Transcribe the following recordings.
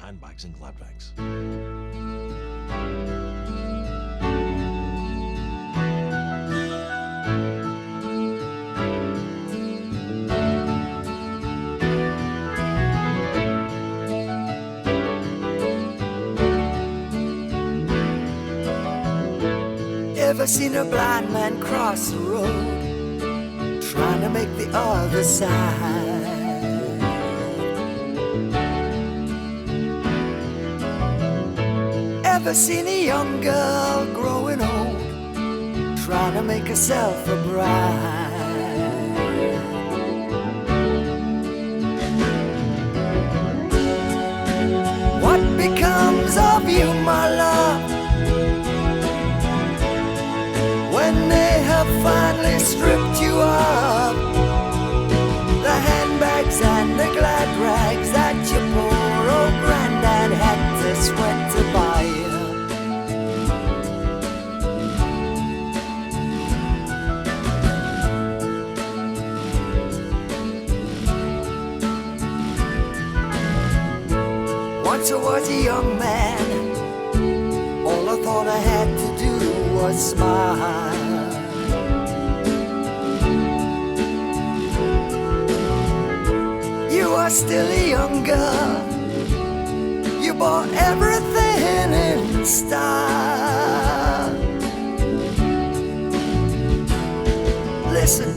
Handbags and glad rags. Ever seen a blind man cross the road, trying to make the other side? Ever seen a young girl growing old, trying to make herself a bride? What becomes of you, my love, when they have finally stripped you of the handbags and the glad rags that your poor old granddad had to sweat to buy you? Once I was a young man, all I thought I had to do was smile. You are still a young girl, you bought everything in style. Listen,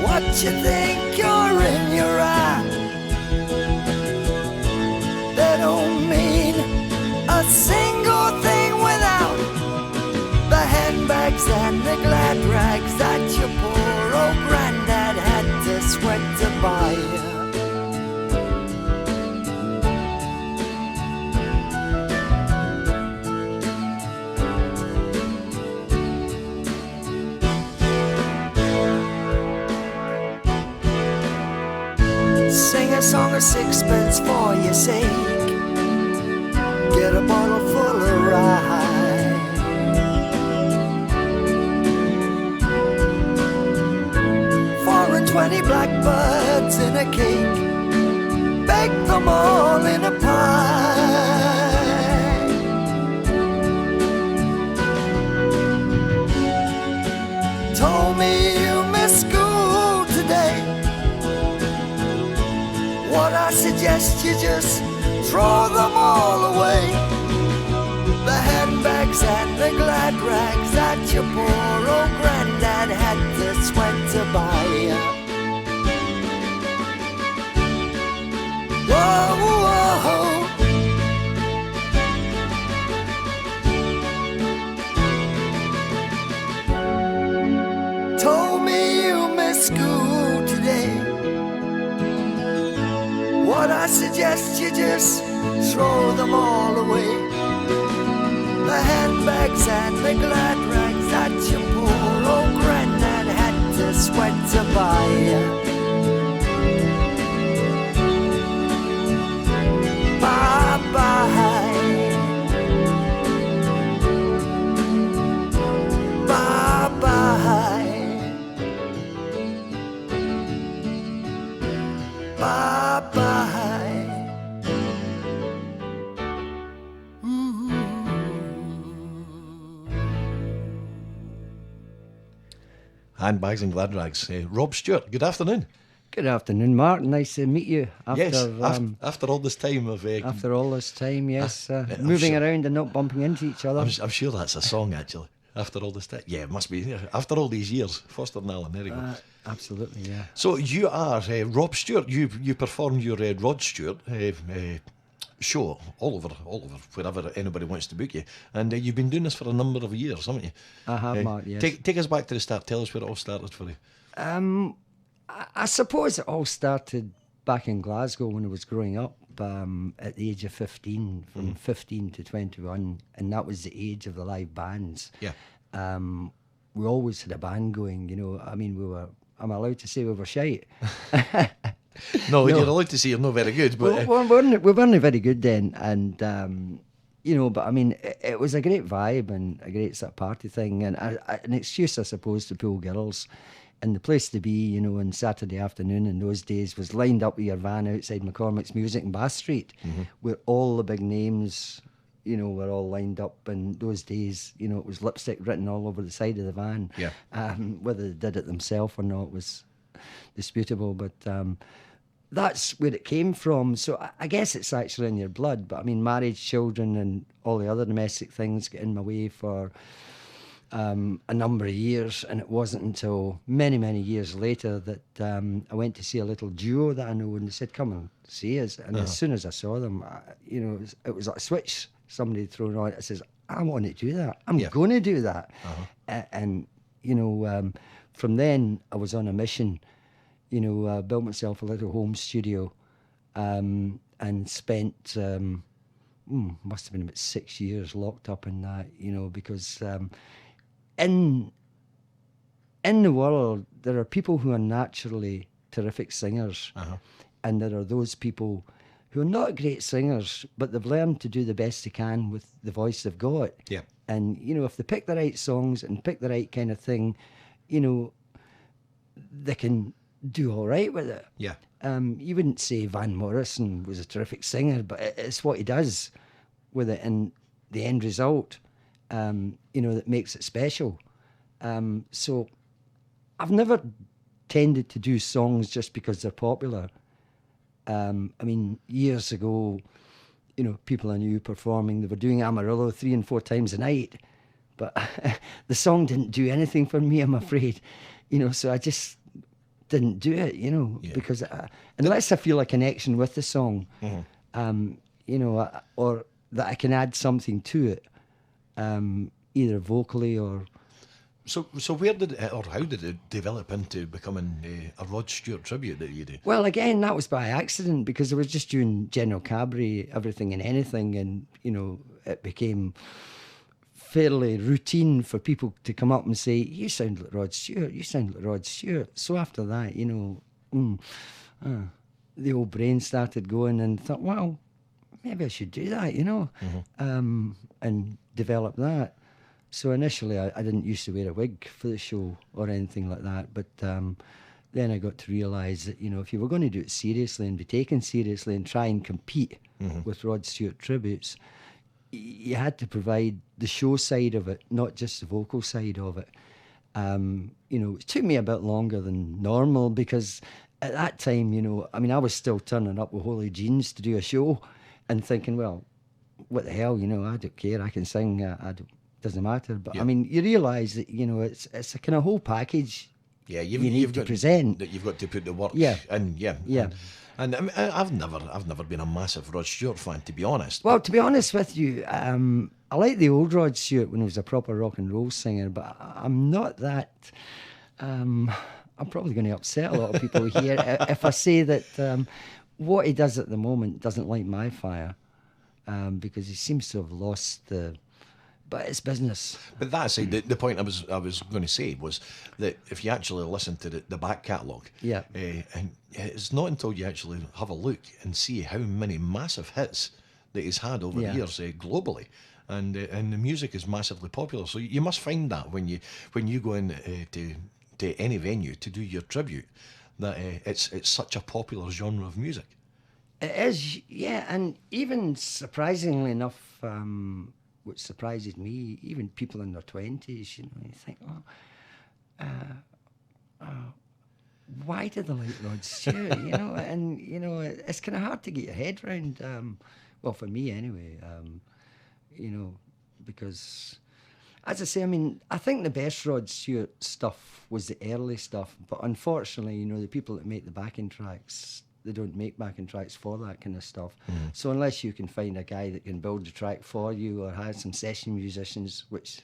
what you think you're in your eye, they don't mean a single thing without the handbags and the glad rags that your poor old granddad had to sweat to buy you. Sing a song of sixpence for your sake, get a bottle full of rye. 4 and 20 blackbirds in a cake, bake them all in a pie. Told me you miss school today, what I suggest you just throw them all away. The handbags and the glad rags that your poor old granddad had to sweat to buy you. Whoa, whoa. Told me you miss school today, what I suggest you just throw them all away. The handbags and the glad rags that your poor old granddad had to sweat to buy you. Bye bye, bye bye, bye bye. Handbags and glad rags. Rob Stewart, good afternoon. Good afternoon, Mark. Nice to meet you. After all this time of... after all this time, yes. I'm Moving sure- around and not bumping into each other. I'm sure that's a song, actually. After all this time. Yeah, it must be. Yeah. After all these years. Foster and Allen, there you go. Absolutely, yeah. So you are Rob Stewart. You performed your Rod Stewart show all over wherever anybody wants to book you, and you've been doing this for a number of years, haven't you? I have, Mark, yes. Take us back to the start. Tell us where it all started for you. I suppose it all started back in Glasgow when I was growing up, at the age of 15, from 15 to 21, and that was the age of the live bands. Yeah. We always had a band going, you know. I mean, I'm allowed to say we were shite. No, you're allowed to say you're not very good, but we weren't very good then, and you know. But I mean, it was a great vibe and a great sort of party thing, and an excuse, I suppose, to pull girls And the place to be, you know, on Saturday afternoon in those days was lined up with your van outside McCormick's Music in Bath Street, where all the big names, you know, were all lined up. In those days, you know, it was lipstick written all over the side of the van. Yeah. Whether they did it themselves or not was disputable, but that's where it came from. So I guess it's actually in your blood. But I mean, marriage, children, and all the other domestic things get in my way for a number of years, and it wasn't until many, many years later that I went to see a little duo that I know, and they said, "Come and see us." And as soon as I saw them, you know, it was like a switch somebody had thrown on. I says, "I want to do that. I'm going to do that." And you know, from then I was on a mission. You know, built myself a little home studio, and spent must have been about 6 years locked up in that. You know, because in the world there are people who are naturally terrific singers, and there are those people who are not great singers, but they've learned to do the best they can with the voice they've got. Yeah. And you know, if they pick the right songs and pick the right kind of thing, you know, they can do all right with it. Yeah. You wouldn't say Van Morrison was a terrific singer, but it's what he does with it and the end result, you know, that makes it special. So I've never tended to do songs just because they're popular. I mean, years ago, you know, people I knew performing, they were doing Amarillo 3 and 4 times a night, but the song didn't do anything for me, I'm afraid. You know, so I just didn't do it, you know, because unless I feel a connection with the song, you know, or that I can add something to it, either vocally or... So where did it, or how did it develop into becoming a Rod Stewart tribute that you do? Well, again, that was by accident, because I was just doing general cabaret, everything and anything, and, you know, it became fairly routine for people to come up and say, "You sound like Rod Stewart, you sound like Rod Stewart." So after that, you know, the old brain started going and thought, well, maybe I should do that, you know, and develop that. So initially I didn't used to wear a wig for the show or anything like that, but then I got to realise that, you know, if you were going to do it seriously and be taken seriously and try and compete with Rod Stewart tributes, you had to provide the show side of it, not just the vocal side of it. You know, it took me a bit longer than normal, because at that time, you know, I mean, I was still turning up with holy jeans to do a show and thinking, well, what the hell, you know, I don't care, I can sing, doesn't matter. But I mean, you realise that, you know, it's a kind of whole package. Yeah, you need to present. That you've got to put the work Yeah. in. Yeah. Yeah. And I mean, I've never been a massive Rod Stewart fan, to be honest. Well, to be honest with you, I like the old Rod Stewart when he was a proper rock and roll singer, but I'm not that. I'm probably going to upset a lot of people here if I say that what he does at the moment doesn't light my fire, because he seems to have lost the. But it's business. But that aside, the point I was going to say was that if you actually listen to the back catalogue, and it's not until you actually have a look and see how many massive hits that he's had over the years globally, and the music is massively popular. So you must find that when you go in to any venue to do your tribute, that it's such a popular genre of music. It is, yeah, and even surprisingly enough. Which surprises me, even people in their 20s, you know, you think, why did they like Rod Stewart, you know? And, you know, it's kind of hard to get your head around, well, for me anyway, you know, because, as I say, I mean, I think the best Rod Stewart stuff was the early stuff, but unfortunately, you know, the people that make the backing tracks, they don't make backing tracks for that kind of stuff. So unless you can find a guy that can build the track for you or has some session musicians, which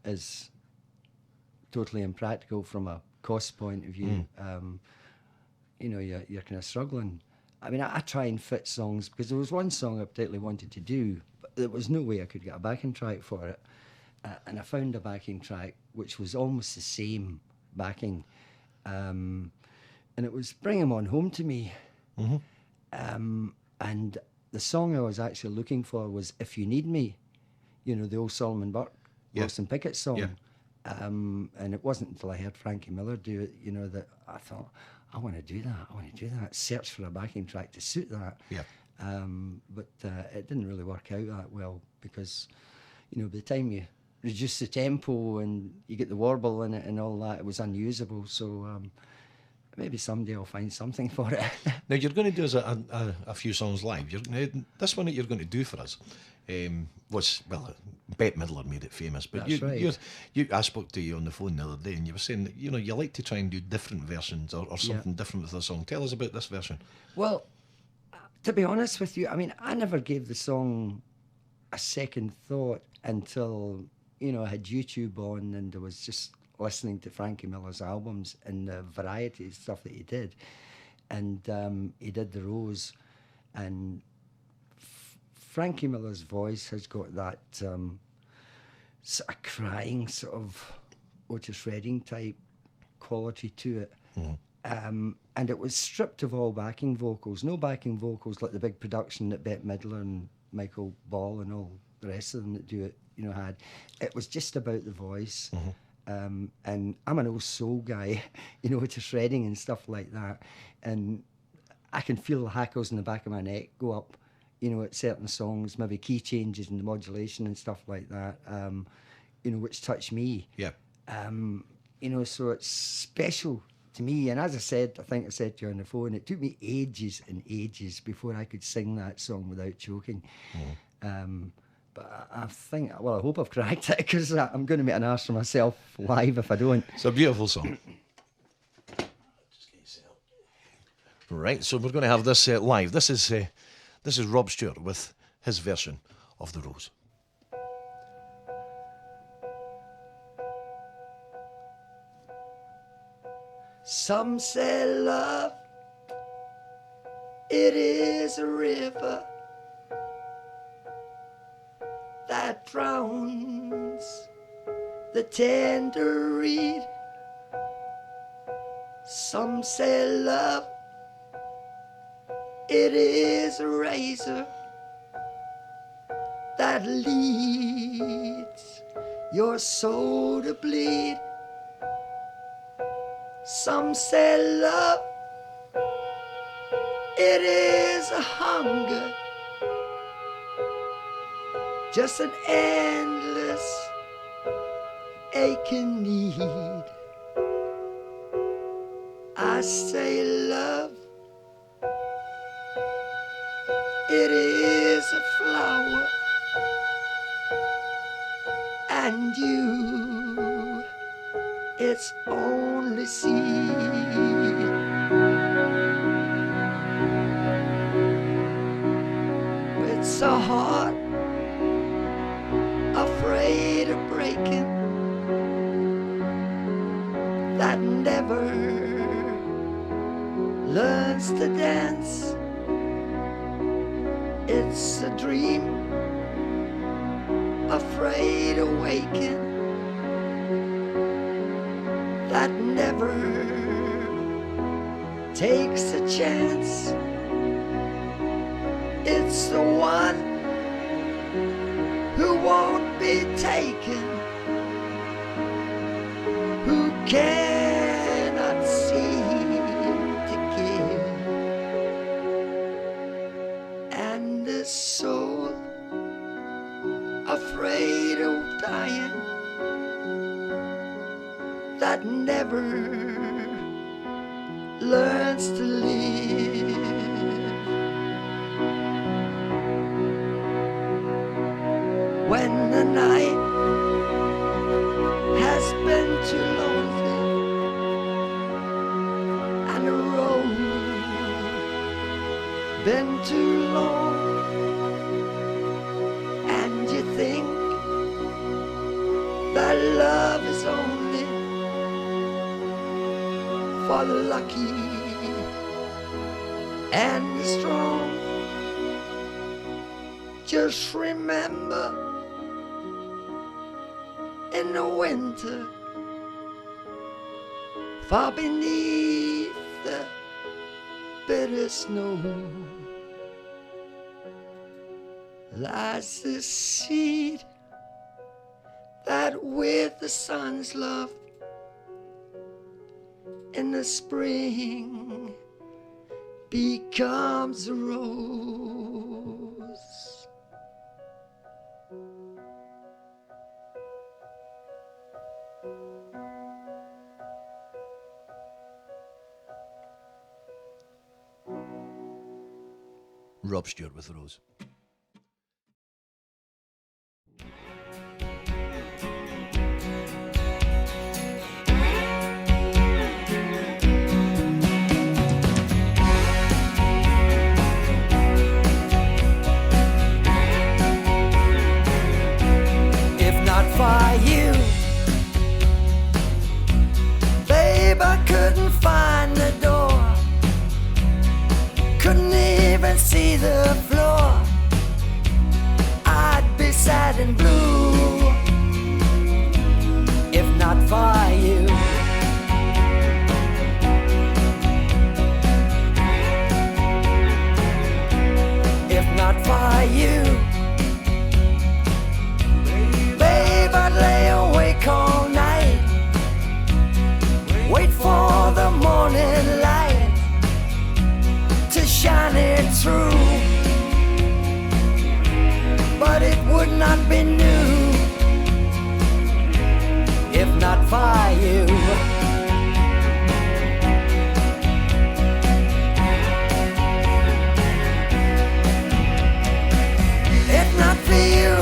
is totally impractical from a cost point of view, you know, you're kind of struggling. I mean, I try and fit songs, because there was one song I particularly wanted to do, but there was no way I could get a backing track for it. And I found a backing track which was almost the same backing. And it was Bring 'Em On Home to Me. And the song I was actually looking for was If You Need Me, you know, the old Solomon Burke, Wilson Pickett song. And it wasn't until I heard Frankie Miller do it, you know, that I thought, I want to do that. Search for a backing track to suit that. Yeah. But it didn't really work out that well because, you know, by the time you reduce the tempo and you get the warble in it and all that, it was unusable. So maybe someday I'll find something for it. Now you're going to do us a few songs live. This one that you're going to do for us was, well, Bette Midler made it famous. But That's right. I spoke to you on the phone the other day, and you were saying that, you know, you like to try and do different versions or something different with the song. Tell us about this version. Well, to be honest with you, I mean, I never gave the song a second thought until, you know, I had YouTube on and I was just listening to Frankie Miller's albums and the variety of stuff that he did. And he did The Rose. And Frankie Miller's voice has got that sort of crying, sort of Otis Redding type quality to it. And it was stripped of all backing vocals. No backing vocals like the big production that Bette Midler and Michael Ball and all the rest of them that do it, you know, had. It was just about the voice. And I'm an old soul guy, you know, Otis Redding and stuff like that. And I can feel the hackles in the back of my neck go up, you know, at certain songs, maybe key changes in the modulation and stuff like that, you know, which touch me. Yeah. You know, so it's special to me. And as I said, I think I said to you on the phone, it took me ages and ages before I could sing that song without choking. But I think, well, I hope I've cracked it because I'm going to make an arse for myself live if I don't. It's a beautiful song. Right, so we're going to have this live. This is Rob Stewart with his version of The Rose. Some say love, it is a river that drowns the tender reed. Some say love, it is a razor that leads your soul to bleed. Some say love, it is a hunger, just an endless aching need. I say love, it is a flower, and you, its only seed. It's a heart afraid of breaking, that never learns to dance. It's a dream afraid of waking, that never takes a chance. It's the one who won't be taken, who cannot seem to give, and the soul afraid of dying, that never learns to live. When the night has been too lonely and the road been too long, and you think that love is only for the lucky and the strong, just remember, in the winter, far beneath the bitter snow, lies the seed that that with the sun's love in the spring becomes a rose. Rob Stewart with Rose. For you, babe, I couldn't find the door, couldn't even see the floor. I'd be sad and blue if not for you. If not for you, I'd lay awake all night, wait for the morning light to shine it through. But it would not be new if not for you. If not for you,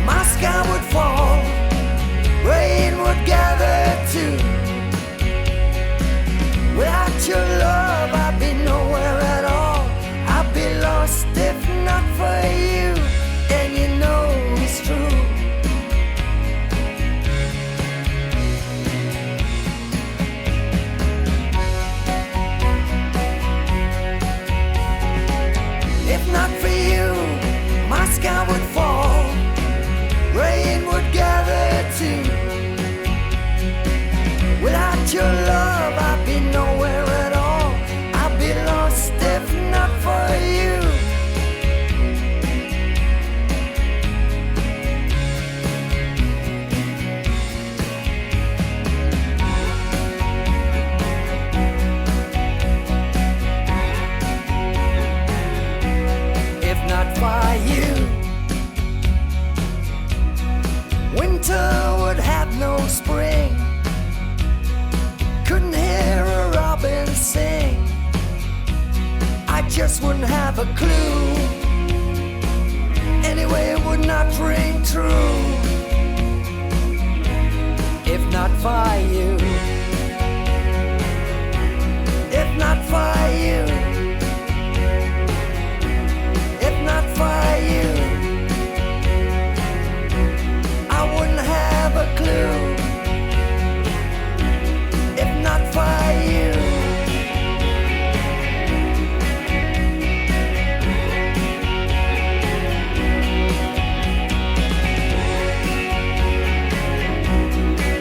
my sky would fall, rain would gather too. Without your love, I'd be nowhere at all. I'd be lost if not for you, and you know it's true. If not for you, my sky would fall, rain would gather too. Without your love, I'd be nowhere at all. I'd be lost if not for you. If not for you, winter would have no spring, couldn't hear a robin sing, I just wouldn't have a clue. Anyway, it would not ring true if not for you. If not for you, if not for you, I wouldn't have a clue. If not for you,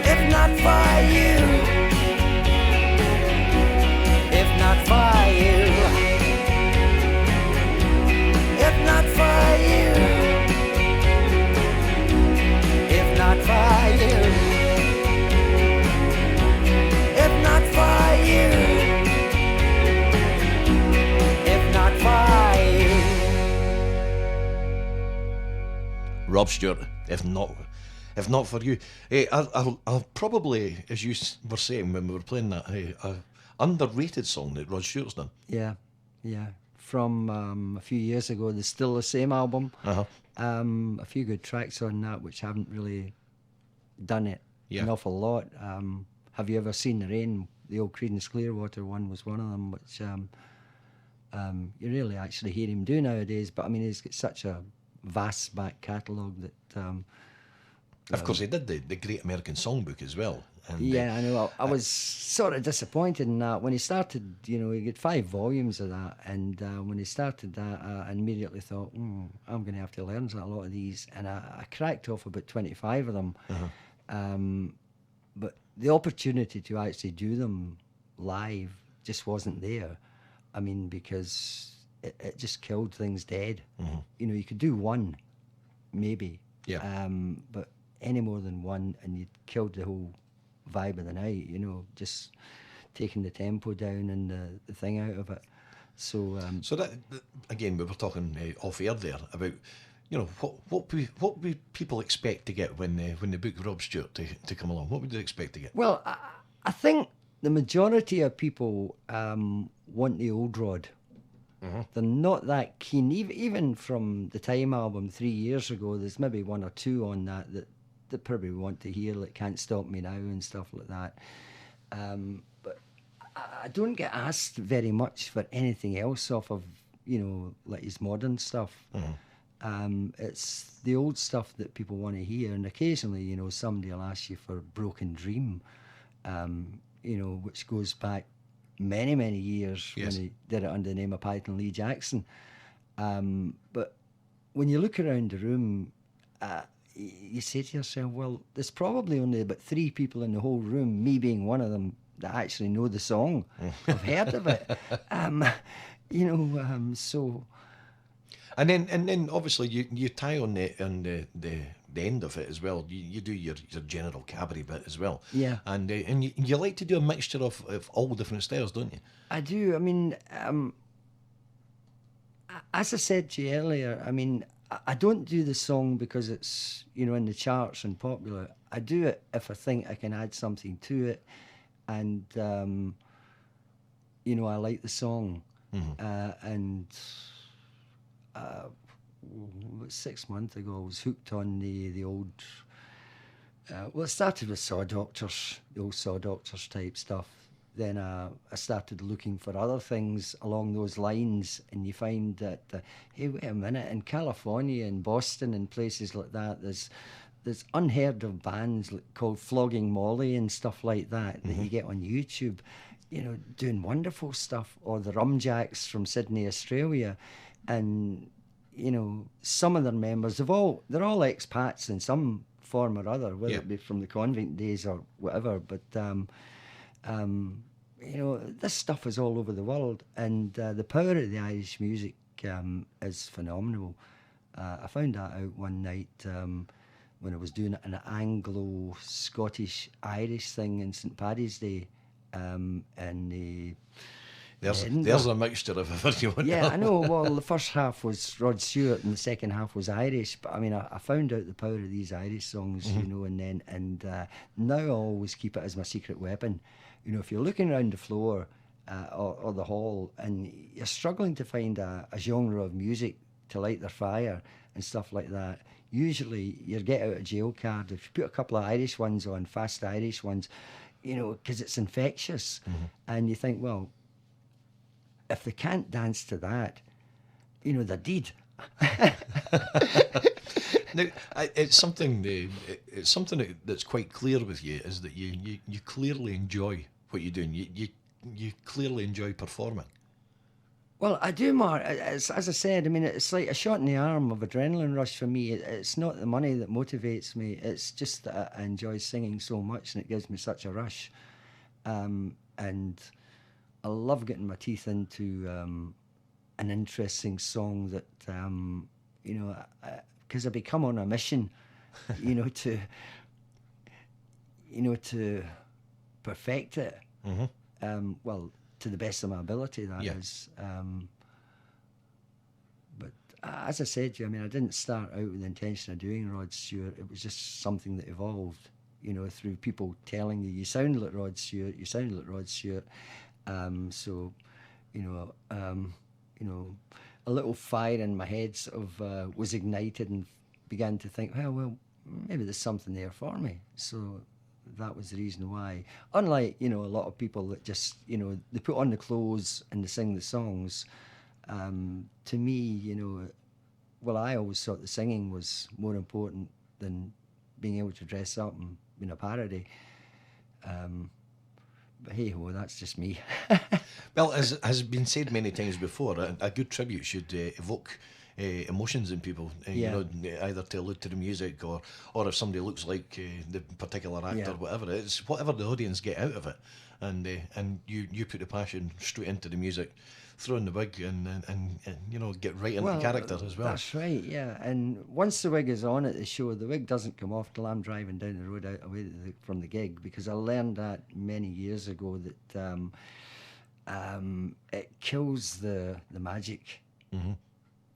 if not for you, if not for you, if not for you, if not for you, if not for you, if not for you. Rob Stewart, if not for you. Hey, I'll probably, as you were saying when we were playing that, hey, underrated song that Rod Stewart's done. Yeah. From a few years ago, the Still the Same album. Uh-huh. A few good tracks on that which haven't really done it an awful lot. Have You Ever Seen the Rain? The old Creedence Clearwater one was one of them, which you really actually hear him do nowadays. But I mean, he's got such a vast back catalogue that. Of course, he did the Great American Songbook as well. And, yeah, I know. I was sort of disappointed in that. When he started, he had 5 volumes of that, and when he started that, I immediately thought, I'm going to have to learn a lot of these, and I cracked off about 25 of them. But the opportunity to actually do them live just wasn't there. I mean, because it just killed things dead. You could do one, maybe. Yeah. But any more than one, and you killed the whole vibe of the night. You know, just taking the tempo down and the thing out of it. So, so that again, we were talking off air there about, you know, what would people expect to get when they book Rob Stewart to come along? What would they expect to get? Well, I think the majority of people want the old Rod. Mm-hmm. They're not that keen. Even from the Time album 3 years ago, there's maybe one or two on that they probably want to hear, like Can't Stop Me Now and stuff like that. But I don't get asked very much for anything else off of, you know, like his modern stuff. Mm-hmm. It's the old stuff that people want to hear, and occasionally, you know, somebody will ask you for Broken Dream, you know, which goes back many, many years. Yes. When he did it under the name of Python Lee Jackson. But when you look around the room, you say to yourself, well, there's probably only about 3 people in the whole room, me being one of them, that actually know the song. I've heard of it. You know, so... And then obviously you tie on the end of it as well. You do your general cabaret bit as well. Yeah. And you like to do a mixture of all different styles, don't you? I do. I mean, as I said to you earlier, I mean, I don't do the song because it's, you know, in the charts and popular. I do it if I think I can add something to it, and you know, I like the song. Mm-hmm. 6 months ago, I was hooked on the old. Well, it started with Saw Doctors, the old Saw Doctors type stuff. Then I started looking for other things along those lines, and you find that, hey, wait a minute, in California and Boston and places like that, there's unheard of bands called Flogging Molly and stuff like that that you get on YouTube, you know, doing wonderful stuff, or the Rumjacks from Sydney, Australia. And, you know, some of their members, they're all expats in some form or other, whether it be from the convent days or whatever. But, you know, this stuff is all over the world. And the power of the Irish music is phenomenal. I found that out one night when I was doing an Anglo-Scottish-Irish thing in St. Paddy's Day. There's a mixture of everyone. Yeah, I know. Well, the first half was Rod Stewart and the second half was Irish. But I mean, I found out the power of these Irish songs, you know, and now I always keep it as my secret weapon. You know, if you're looking around the floor or the hall and you're struggling to find a genre of music to light their fire and stuff like that, usually your get out of jail card. If you put a couple of Irish ones on, fast Irish ones, you know, because it's infectious, and you think, well, if they can't dance to that, you know, they're dead. Now, it's something that's quite clear with you, is that you clearly enjoy what you're doing. You clearly enjoy performing. Well, I do, Mark. As I said, I mean, it's like a shot in the arm of adrenaline rush for me. It's not the money that motivates me. It's just that I enjoy singing so much, and it gives me such a rush. And I love getting my teeth into an interesting song that, you know, because I become on a mission, you know, to perfect it. Well, to the best of my ability, that is. But as I said to you, I mean, I didn't start out with the intention of doing Rod Stewart. It was just something that evolved, you know, through people telling you sound like Rod Stewart, you sound like Rod Stewart. So, you know, a little fire in my head sort of was ignited, and began to think, well, maybe there's something there for me. So that was the reason why. Unlike, you know, a lot of people that just, you know, they put on the clothes and they sing the songs. To me, you know, well, I always thought the singing was more important than being able to dress up and in a parody. But hey ho, that's just me. Well, as has been said many times before, a good tribute should evoke emotions in people. You know, either to allude to the music, or if somebody looks like the particular actor, whatever it is, whatever the audience get out of it, and you put the passion straight into the music throw in the wig and you know, get right into character as well. That's right, yeah. And once the wig is on at the show, the wig doesn't come off till I'm driving down the road away from the gig, because I learned that many years ago that it kills the magic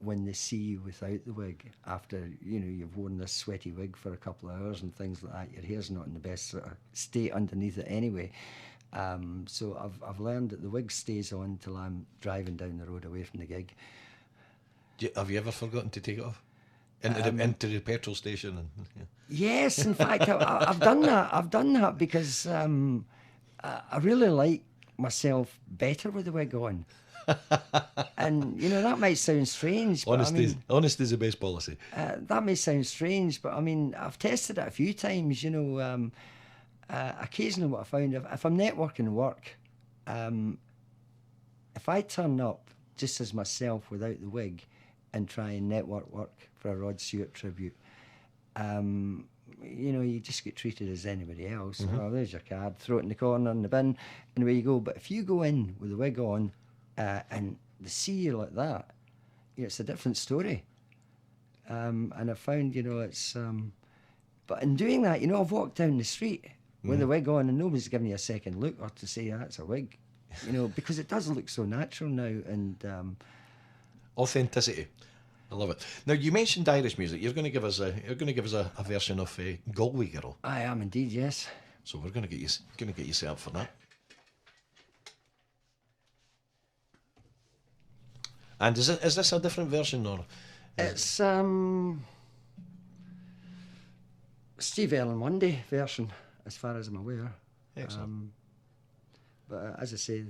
when they see you without the wig. After, you know, you've worn this sweaty wig for a couple of hours and things like that, your hair's not in the best sort of state underneath it anyway. So I've learned that the wig stays on till I'm driving down the road away from the gig. Have you ever forgotten to take it off? Into the petrol station? And, yeah. Yes, in fact, I've done that. I've done that because I really like myself better with the wig on. And, you know, that might sound strange. But Honesty is the best policy. That may sound strange, but I mean, I've tested it a few times, you know. Occasionally what I found, if I'm networking work, if I turn up just as myself without the wig and try and network work for a Rod Stewart tribute, you know, you just get treated as anybody else. Oh, there's your card, throw it in the corner in the bin, and away you go. But if you go in with the wig on and they see you like that, you know, it's a different story. And I found, you know, it's... but in doing that, you know, I've walked down the street with a wig on and nobody's giving you a second look or to say, that's a wig, you know, because it does look so natural now. And authenticity, I love it. Now, you mentioned Irish music. You're going to give us a version of Galway Girl. I am indeed, yes. So we're going to get you set up for that. And is this a different version, or? It's Steve Ellen Monday version, as far as I'm aware. Excellent. But as I say,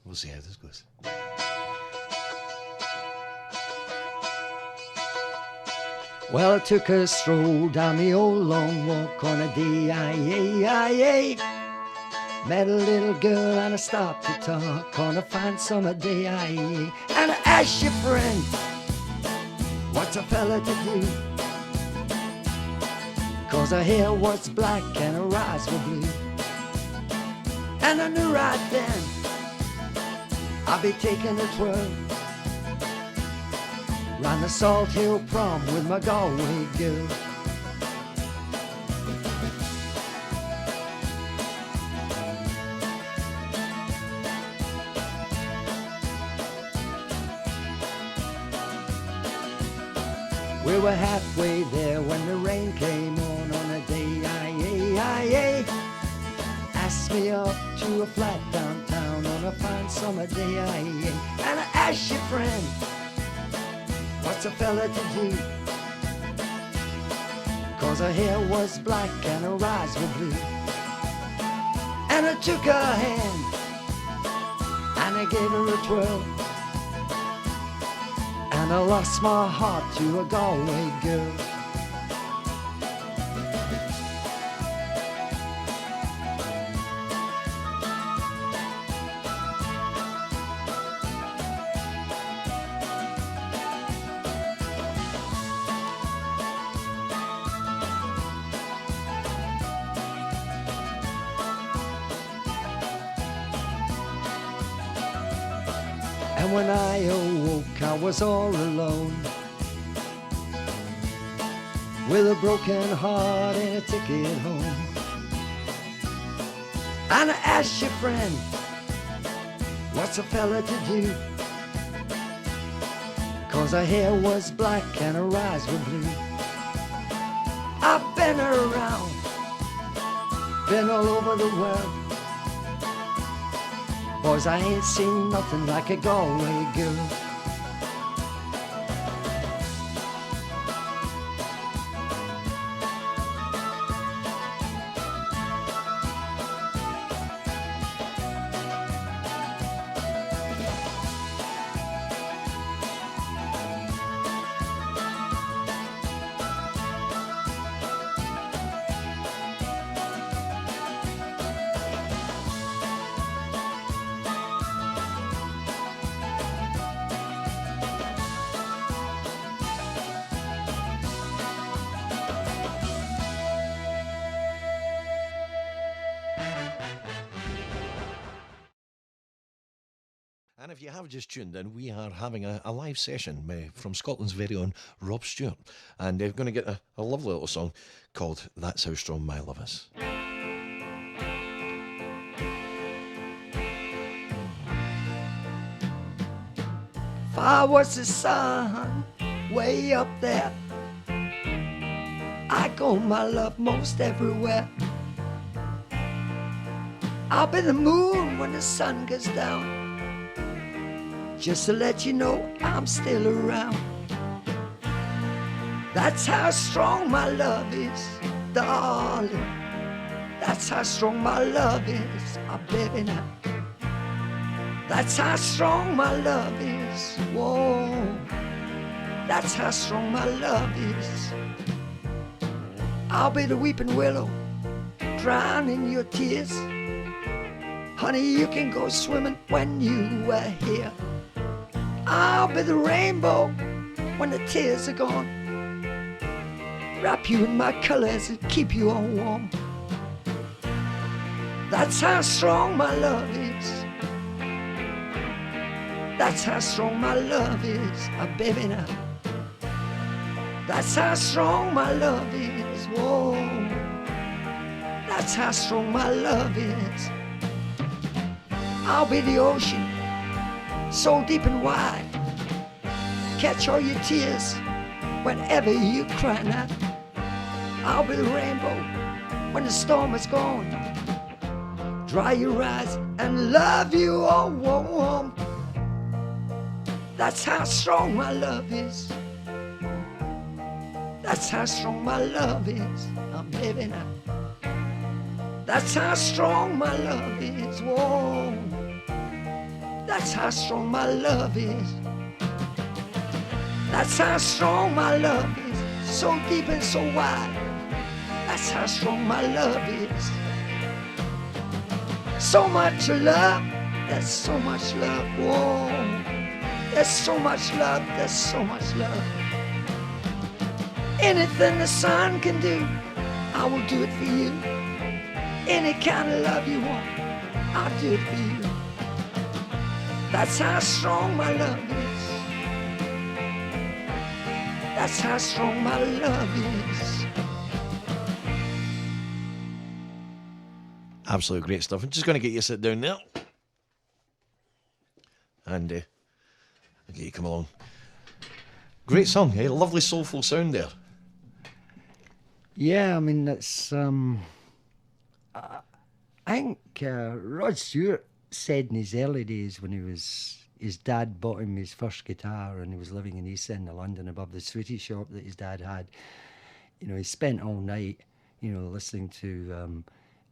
we'll see how this goes. Well, I took a stroll down the old long walk on a day. Met a little girl and I stopped to talk on a fine summer day. And I asked your friend, what's a fella to do? 'Cause her hair was black and her eyes were blue. And I knew right then I'd be taking a twirl round the Salt Hill prom with my Galway girl. We were halfway there when the rain came on a day. Asked me up to a flat downtown on a fine summer day. And I asked your friend, what's a fella to do? 'Cause her hair was black and her eyes were blue. And I took her hand and I gave her a twirl, and I lost my heart to a Galway girl. And when I awoke, I was all alone, with a broken heart and a ticket home. And I asked your friend, what's a fella to do? 'Cause her hair was black and her eyes were blue. I've been around, been all over the world. Boys, I ain't seen nothing like a Galway girl. And if you have just tuned in, we are having a live session from Scotland's very own Rob Stewart. And they're going to get a lovely little song called That's How Strong My Love Is. If I was the sun way up there, I go my love most everywhere. I'll be the moon when the sun goes down, just to let you know I'm still around. That's how strong my love is, darling. That's how strong my love is, oh baby now. That's how strong my love is, whoa. That's how strong my love is. I'll be the weeping willow, drowning your tears. Honey, you can go swimming when you are here. I'll be the rainbow when the tears are gone. Wrap you in my colors and keep you all warm. That's how strong my love is. That's how strong my love is, oh baby now. That's how strong my love is, whoa. That's how strong my love is. I'll be the ocean, so deep and wide. Catch all your tears whenever you cry now. I'll be the rainbow when the storm is gone. Dry your eyes and love you all warm. That's how strong my love is. That's how strong my love is, oh baby now. That's how strong my love is, whoa. That's how strong my love is. That's how strong my love is, so deep and so wide. That's how strong my love is. So much love, there's so much love, whoa. There's so much love, there's so much love. Anything the sun can do, I will do it for you. Any kind of love you want, I'll do it for you. That's how strong my love is. That's how strong my love is. Absolute great stuff. I'm just going to get you to sit down now. And I'll get you to come along. Great song, eh? Lovely soulful sound there. Yeah, I mean, that's, I think Rod Stewart said in his early days when his dad bought him his first guitar and he was living in East End of London above the sweetie shop that his dad had, you know, he spent all night, you know, listening to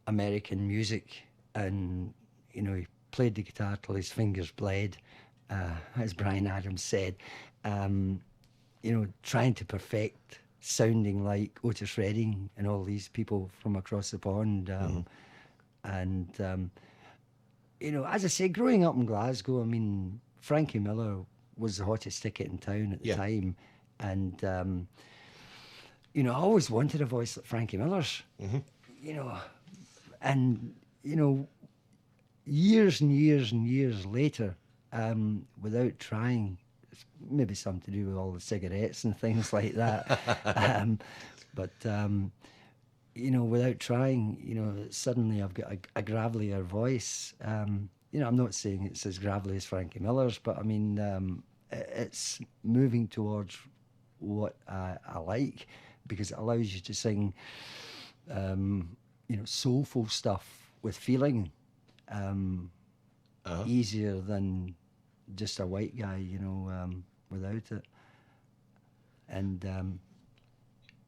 American music and, you know, he played the guitar till his fingers bled, as Bryan Adams said, you know, trying to perfect sounding like Otis Redding and all these people from across the pond. And, you know, as I say, growing up in Glasgow, I mean, Frankie Miller was the hottest ticket in town at the time. And, you know, I always wanted a voice like Frankie Miller's, you know. And, you know, years and years and years later, without trying, maybe something to do with all the cigarettes and things like that. But, you know, without trying, you know, suddenly I've got a gravelier voice. You know, I'm not saying it's as gravelly as Frankie Miller's, but I mean, it's moving towards what I like, because it allows you to sing, you know, soulful stuff with feeling, easier than just a white guy, you know, without it. And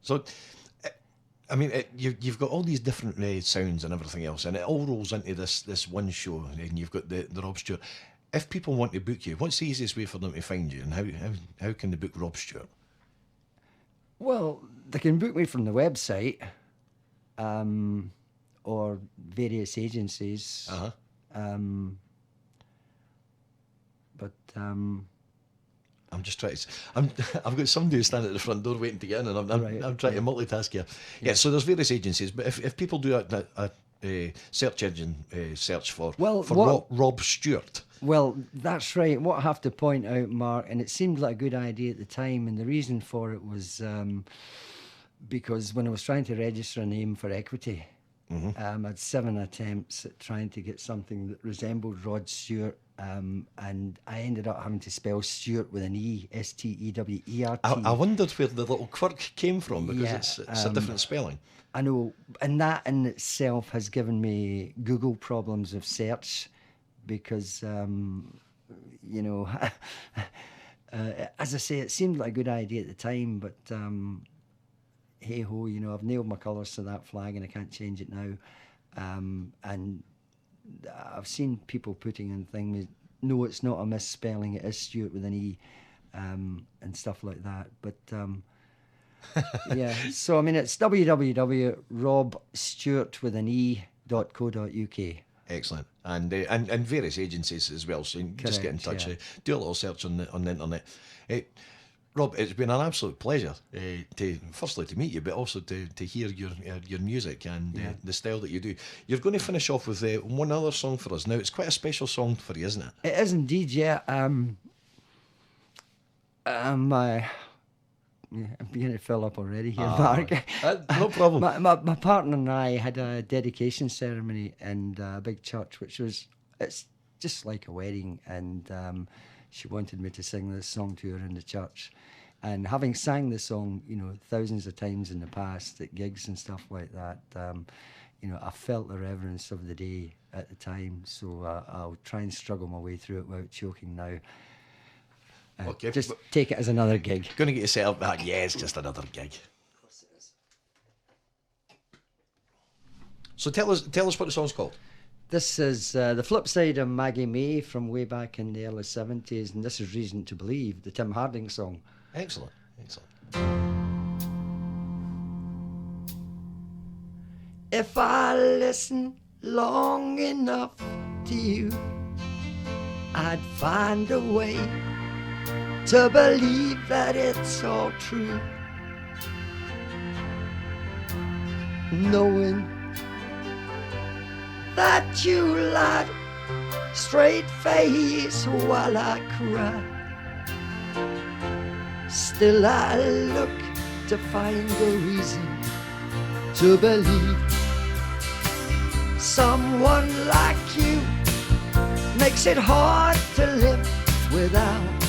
so, I mean, you've got all these different sounds and everything else, and it all rolls into this one show, and you've got the Rob Stewart. If people want to book you, what's the easiest way for them to find you, and how can they book Rob Stewart? Well, they can book me from the website, or various agencies. But I'm just trying to. I've got somebody who's standing at the front door waiting to get in, and I'm trying to multitask here. Yeah. So there's various agencies, but if people do a search engine search for Well, Rob Stewart. Well, that's right. What I have to point out, Mark, and it seemed like a good idea at the time, and the reason for it was because when I was trying to register a name for Equity, I had 7 attempts at trying to get something that resembled Rod Stewart, and I ended up having to spell Stewart with an E, Stewert. I wondered where the little quirk came from, because it's a different spelling. I know, and that in itself has given me Google problems of search, because, you know, as I say, it seemed like a good idea at the time, but hey ho, you know, I've nailed my colours to that flag and I can't change it now. And I've seen people putting in things, no, it's not a misspelling, it is Stewart with an E, and stuff like that. But yeah, so I mean, it's www.robstewart.co.uk. Excellent, and various agencies as well. So you can just get in touch, do a little search on the internet. Rob, it's been an absolute pleasure to firstly to meet you, but also to hear your music and the style that you do. You're going to finish off with one other song for us now. It's quite a special song for you, isn't it? It is indeed, yeah. I'm beginning to fill up already here, Mark. No problem. My partner and I had a dedication ceremony in a big church, it's just like a wedding, and she wanted me to sing this song to her in the church. And having sang the song, you know, thousands of times in the past at gigs and stuff like that, you know, I felt the reverence of the day at the time. So I'll try and struggle my way through it without choking now. Okay. Just take it as another gig. Going to get you set up that? Yeah, it's just another gig. Of course it is. So tell us what the song's called. This is the flip side of Maggie May from way back in the early 70s, and this is Reason to Believe, the Tim Harding song. Excellent, excellent. If I listen long enough to you, I'd find a way to believe that it's all true. Knowing that you lied straight face while I cry, still I look to find a reason to believe someone like you makes it hard to live without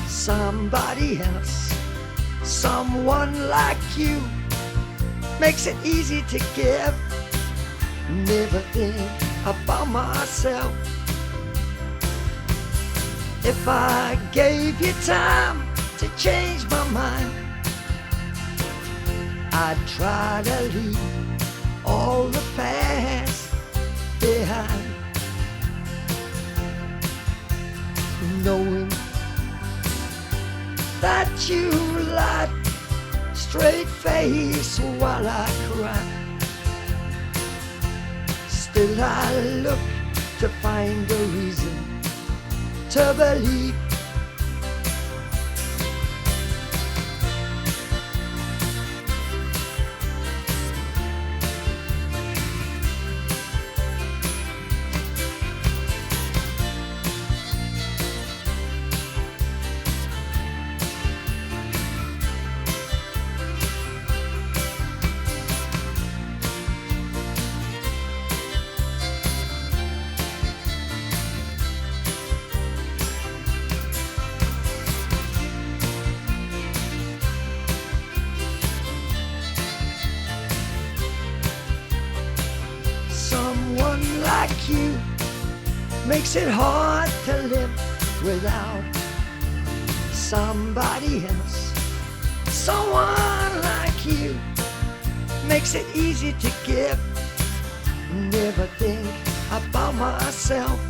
somebody else. Someone like you makes it easy to give. Never think about myself. If I gave you time to change my mind, I'd try to leave all the past behind. Knowing that you lied straight face while I cry, still I look to find a reason to believe. Someone like you makes it hard to live without somebody else. Someone like you makes it easy to give. Never think about myself.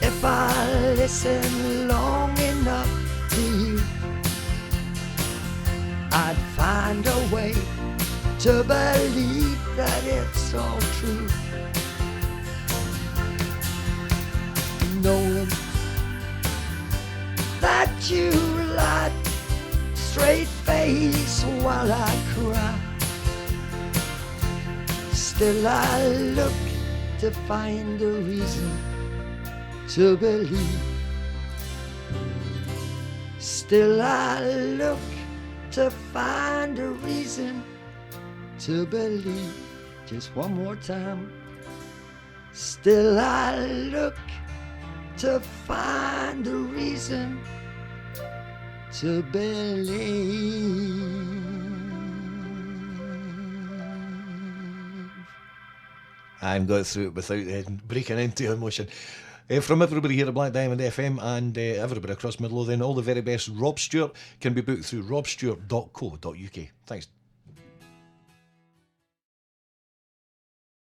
If I listen long enough to you, I'd find a way to believe that it's all true. Knowing that you lied straight face while I cry, Still I look to find a reason to believe. Still I look to find a reason to believe. Just one more time. Still I look to find a reason to believe. And got through it without breaking into emotion. From everybody here at Black Diamond FM and everybody across Midlothian, all the very best. Rob Stewart can be booked through robstewart.co.uk. Thanks.